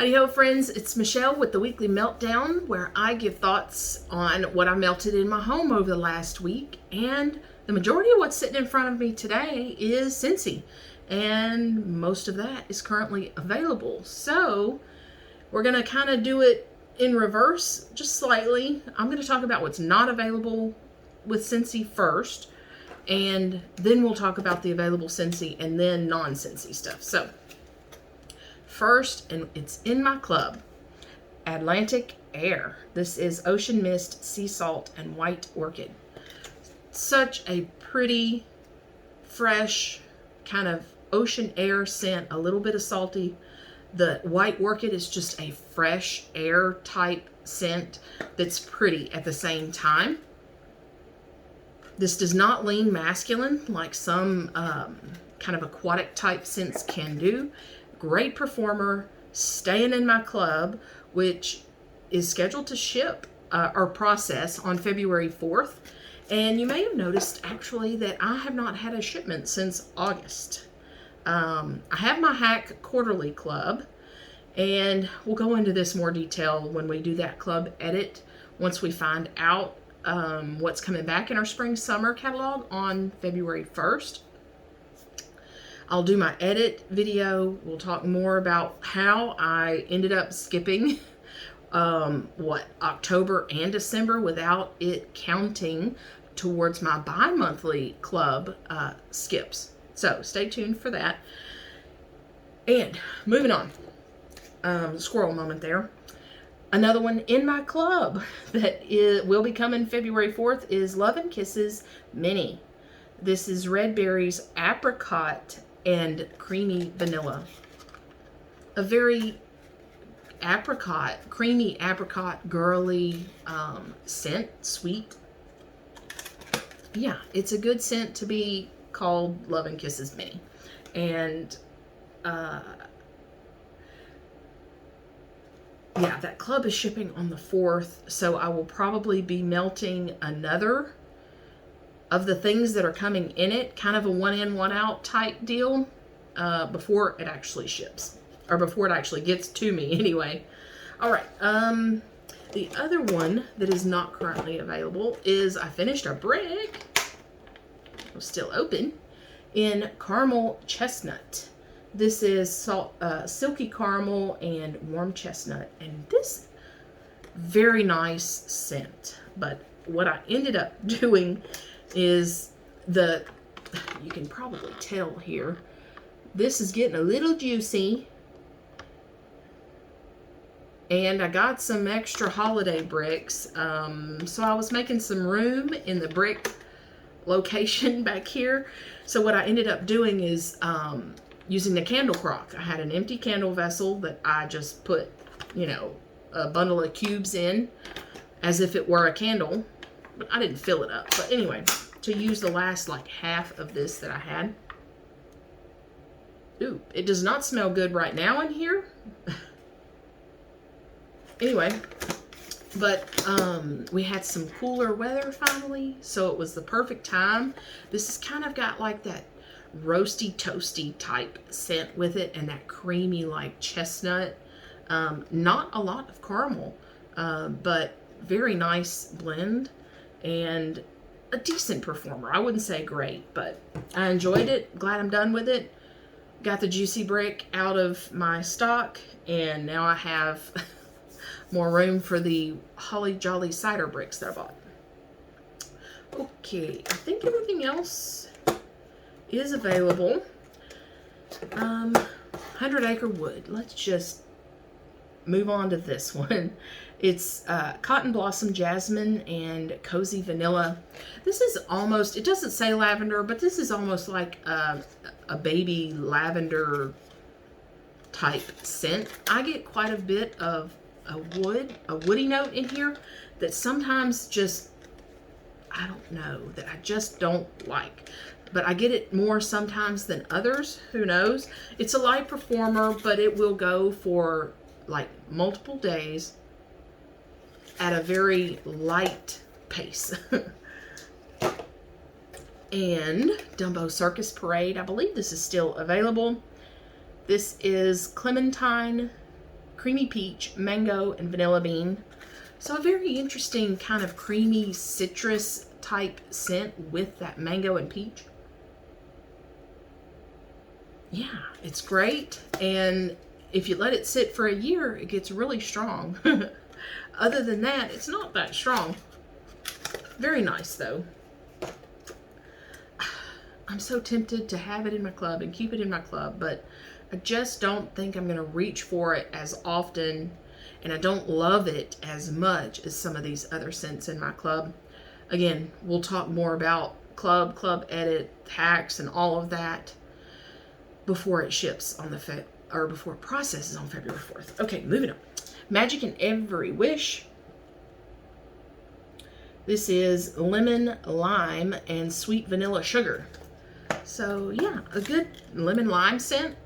Hidey-Ho Friends, it's Michelle with the weekly Meltdown, where I give thoughts on what I melted in my home over the last week. And the majority of what's sitting in front of me today is Scentsy, and most of that is currently available. So we're going to kind of do it in reverse, just slightly. I'm going to talk about what's not available with Scentsy first, and then we'll talk about the available Scentsy and then non-Scentsy stuff. So first, and it's in my club, Atlantic Air. This is Ocean Mist, Sea Salt, and White Orchid. Such a pretty, fresh, kind of ocean air scent, a little bit of salty. The White Orchid is just a fresh air type scent that's pretty at the same time. This does not lean masculine like some kind of aquatic type scents can do. Great performer, staying in my club, which is scheduled to ship or process on February 4th. And you may have noticed actually that I have not had a shipment since August. I have my Hack Quarterly Club, and we'll go into this more detail when we do that club edit, once we find out what's coming back in our spring-summer catalog on February 1st. I'll do my edit video. We'll talk more about how I ended up skipping October and December without it counting towards my bi-monthly club skips. So stay tuned for that. And moving on, squirrel moment there. Another one in my club that will be coming February 4th is Love and Kisses Mini. This is Red Berries, Apricot, and Creamy Vanilla. A very creamy apricot, girly scent, sweet. Yeah, it's a good scent to be called Love and Kisses Mini. And yeah, that club is shipping on the 4th, so I will probably be melting another of the things that are coming in it, kind of a one in, one out type deal, before it actually ships, or before it actually gets to me anyway. All right, the other one that is not currently available is I finished a brick, it was still open, in Caramel Chestnut. This is silky caramel and warm chestnut, and this very nice scent. But what I ended up doing is you can probably tell here, this is getting a little juicy, and I got some extra holiday bricks, so I was making some room in the brick location back here. So what I ended up doing is using the candle crock. I had an empty candle vessel that I just put, a bundle of cubes in as if it were a candle, but I didn't fill it up. But anyway, to use the last like half of this that I had. Ooh, it does not smell good right now in here. Anyway, but we had some cooler weather finally, so it was the perfect time. This has kind of got like that roasty, toasty type scent with it, and that creamy like chestnut. Not a lot of caramel, but very nice blend and a decent performer. I wouldn't say great, but I enjoyed it. Glad I'm done with it. Got the juicy brick out of my stock, and now I have more room for the Holly Jolly cider bricks that I bought. Okay, I think everything else is available. 100 Acre Wood. Let's just move on to this one. It's Cotton Blossom Jasmine and Cozy Vanilla. This is almost, it doesn't say lavender, but this is almost like a baby lavender type scent. I get quite a bit of a woody note in here that sometimes just, I don't know, that I just don't like. But I get it more sometimes than others. Who knows? It's a light performer, but it will go for like multiple days at a very light pace. And Dumbo Circus Parade, I believe this is still available. This is Clementine, creamy peach, mango, and vanilla bean. So a very interesting kind of creamy citrus type scent with that mango and peach. Yeah, it's great. And if you let it sit for a year, it gets really strong. Other than that, it's not that strong. Very nice though. I'm so tempted to have it in my club and keep it in my club, but I just don't think I'm going to reach for it as often, and I don't love it as much as some of these other scents in my club. Again, we'll talk more about club edit, hacks, and all of that before it ships on the before it processes on February 4th. Okay, moving on. Magic in Every Wish. This is lemon, lime, and sweet vanilla sugar. So yeah, a good lemon lime scent.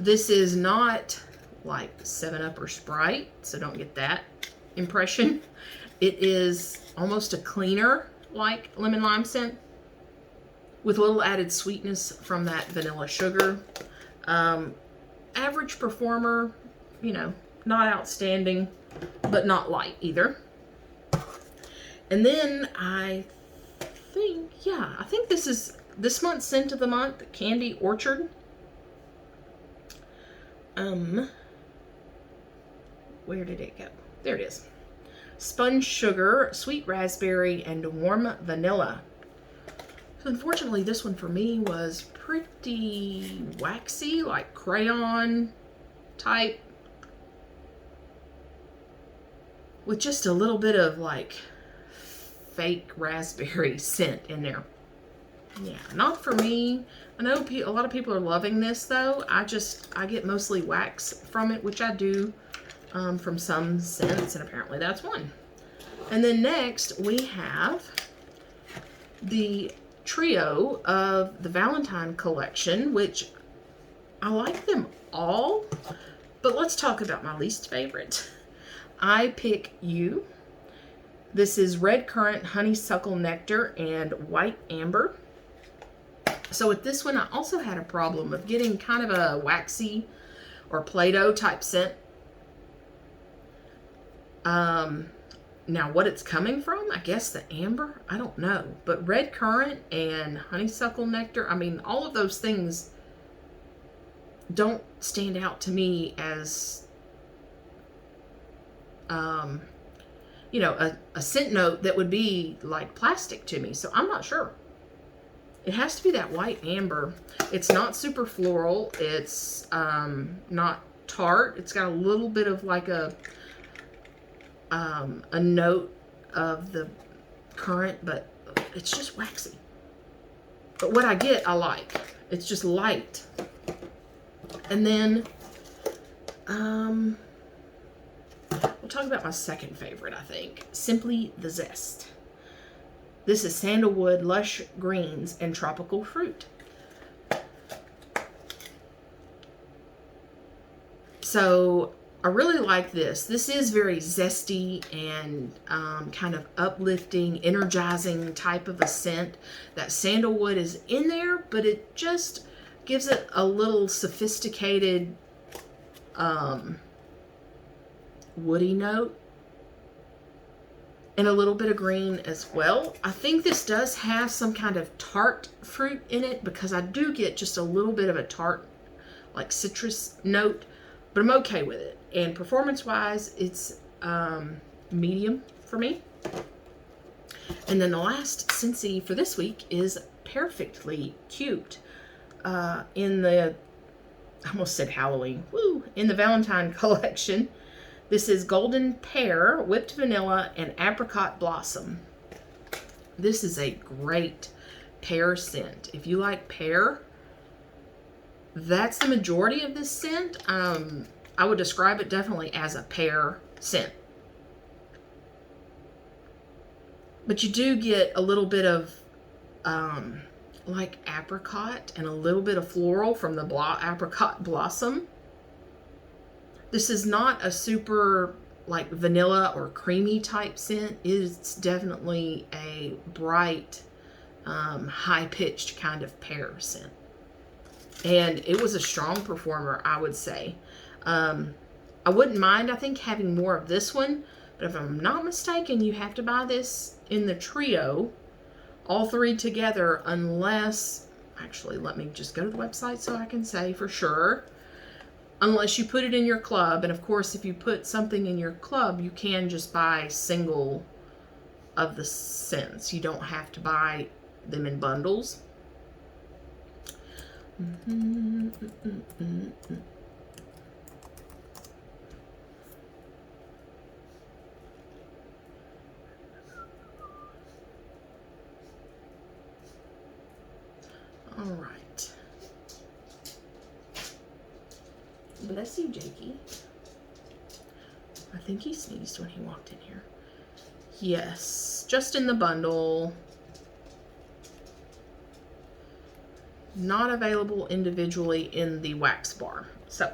This is not like 7-Up or Sprite, so don't get that impression. It is almost a cleaner like lemon lime scent with a little added sweetness from that vanilla sugar. Average performer, you know, not outstanding, but not light either. And then I think this is this month's scent of the month, Candy Orchard. Where did it go? There it is. Sponge sugar, sweet raspberry, and warm vanilla. So unfortunately, this one for me was pretty waxy, like crayon type, with just a little bit of like fake raspberry scent in there. Yeah, not for me. I know a lot of people are loving this though. I get mostly wax from it, which I do from some scents, and apparently that's one. And then next we have the trio of the Valentine collection, which I like them all, but let's talk about my least favorite. I Pick You. This is red currant, honeysuckle nectar, and white amber. So with this one, I also had a problem of getting kind of a waxy or Play-Doh type scent. Now what it's coming from, I guess the amber, I don't know. But red currant and honeysuckle nectar, I mean, all of those things don't stand out to me as, you know, a scent note that would be like plastic to me. So I'm not sure. It has to be that white amber. It's not super floral. It's not tart. It's got a little bit of like a note of the currant, but it's just waxy. But what I get, I like. It's just light. And then we'll talk about my second favorite, I think. Simply the Zest. This is Sandalwood, Lush Greens, and Tropical Fruit. So I really like this. This is very zesty and kind of uplifting, energizing type of a scent. That sandalwood is in there, but it just gives it a little sophisticated woody note. And a little bit of green as well. I think this does have some kind of tart fruit in it, because I do get just a little bit of a tart, like citrus note, but I'm okay with it. And performance-wise, it's medium for me. And then the last Scentsy for this week is Perfectly Cute. In the, I almost said Halloween, woo, in the Valentine collection. This is Golden Pear, Whipped Vanilla, and Apricot Blossom. This is a great pear scent. If you like pear, that's the majority of this scent. I would describe it definitely as a pear scent. But you do get a little bit of like apricot and a little bit of floral from the apricot blossom. This is not a super like vanilla or creamy type scent. It's definitely a bright, high-pitched kind of pear scent. And it was a strong performer, I would say. I I wouldn't mind, I think, having more of this one. But if I'm not mistaken, you have to buy this in the trio, all three together, unless, actually, let me just go to the website so I can say for sure. Unless you put it in your club. And of course, if you put something in your club, you can just buy single of the scents. You don't have to buy them in bundles. All right. Bless you, Jakey. I think he sneezed when he walked in here. Yes, just in the bundle. Not available individually in the wax bar. So,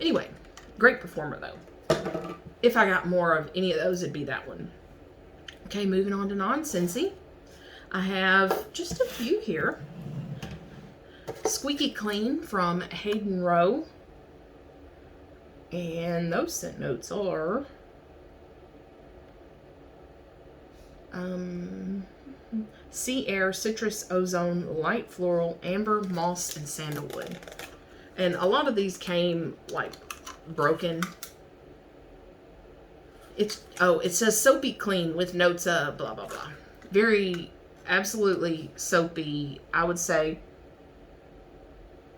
anyway, great performer though. If I got more of any of those, it'd be that one. Okay, moving on to non-Scentsy. I have just a few here. Squeaky Clean from Hayden Rowe. And those scent notes are sea air, citrus, ozone, light floral, amber, moss, and sandalwood. And a lot of these came like broken. It says soapy clean with notes of blah blah blah. Very absolutely soapy. I would say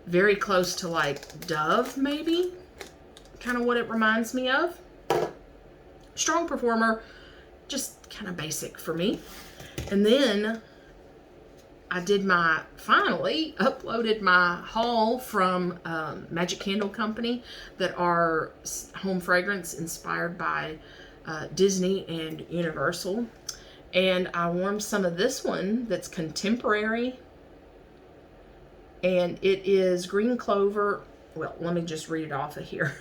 very close to like Dove, maybe. Kind of what it reminds me of. Strong performer, just kind of basic for me. And then I finally uploaded my haul from Magic Candle Company that are home fragrance inspired by Disney and Universal. And I warmed some of this one that's contemporary. And it is green clover. Well, let me just read it off of here.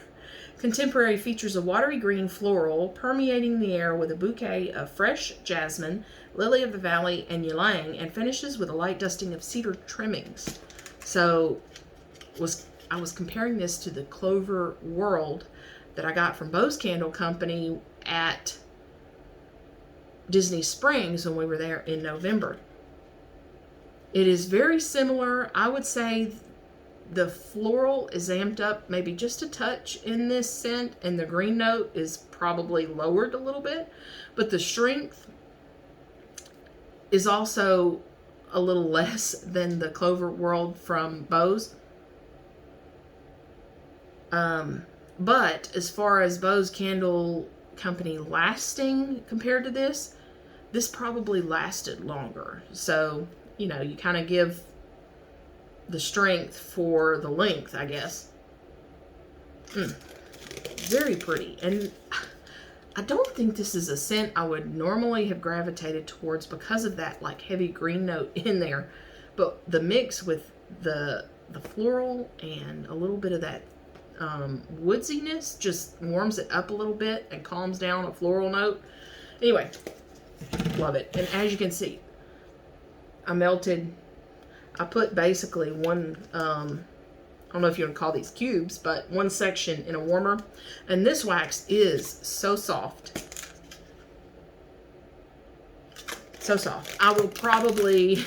Contemporary features a watery green floral permeating the air with a bouquet of fresh jasmine, lily of the valley, and ylang, and finishes with a light dusting of cedar trimmings. So I was comparing this to the Clover World that I got from Bo's Candle Company at Disney Springs when we were there in November. It is very similar. I would say the floral is amped up maybe just a touch in this scent, and the green note is probably lowered a little bit, but the strength is also a little less than the Clover World from Bo's. But as far as Bo's Candle Company lasting compared to this probably lasted longer. So, you know, you kind of give the strength for the length, I guess. Very pretty. And I don't think this is a scent I would normally have gravitated towards because of that like heavy green note in there. But the mix with the floral and a little bit of that woodsiness just warms it up a little bit and calms down a floral note. Anyway, love it. And as you can see, I put basically one, I don't know if you want to call these cubes, but one section in a warmer. And this wax is so soft. So soft. I will probably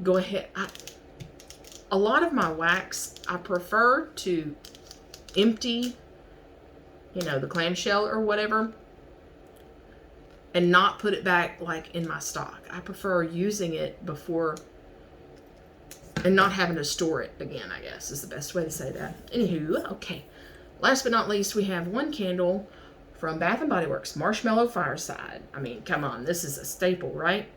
go ahead. A lot of my wax, I prefer to empty, you know, the clamshell or whatever, and not put it back like in my stock. I prefer using it before and not having to store it again, I guess, is the best way to say that. Anywho, okay. Last but not least, we have one candle from Bath & Body Works, Marshmallow Fireside. I mean, come on, this is a staple, right?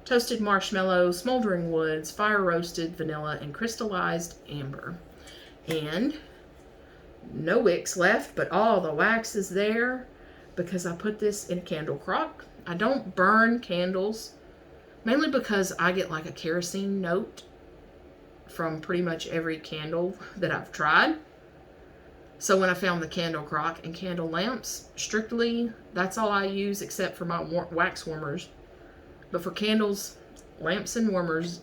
Toasted marshmallow, smoldering woods, fire roasted vanilla, and crystallized amber. And no wicks left, but all the wax is there because I put this in a candle crock. I don't burn candles, mainly because I get like a kerosene note from pretty much every candle that I've tried. So when I found the candle crock and candle lamps, strictly, that's all I use except for my wax warmers. But for candles, lamps and warmers,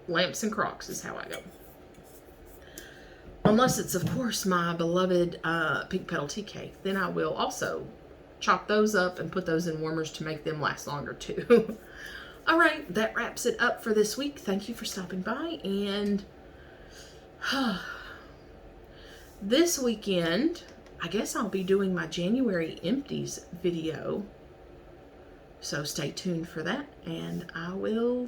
lamps and crocks is how I go. Unless it's, of course, my beloved pink petal tea cake. Then I will also chop those up and put those in warmers to make them last longer too. All right, that wraps it up for this week. Thank you for stopping by. And this weekend, I guess I'll be doing my January empties video. So stay tuned for that, and I will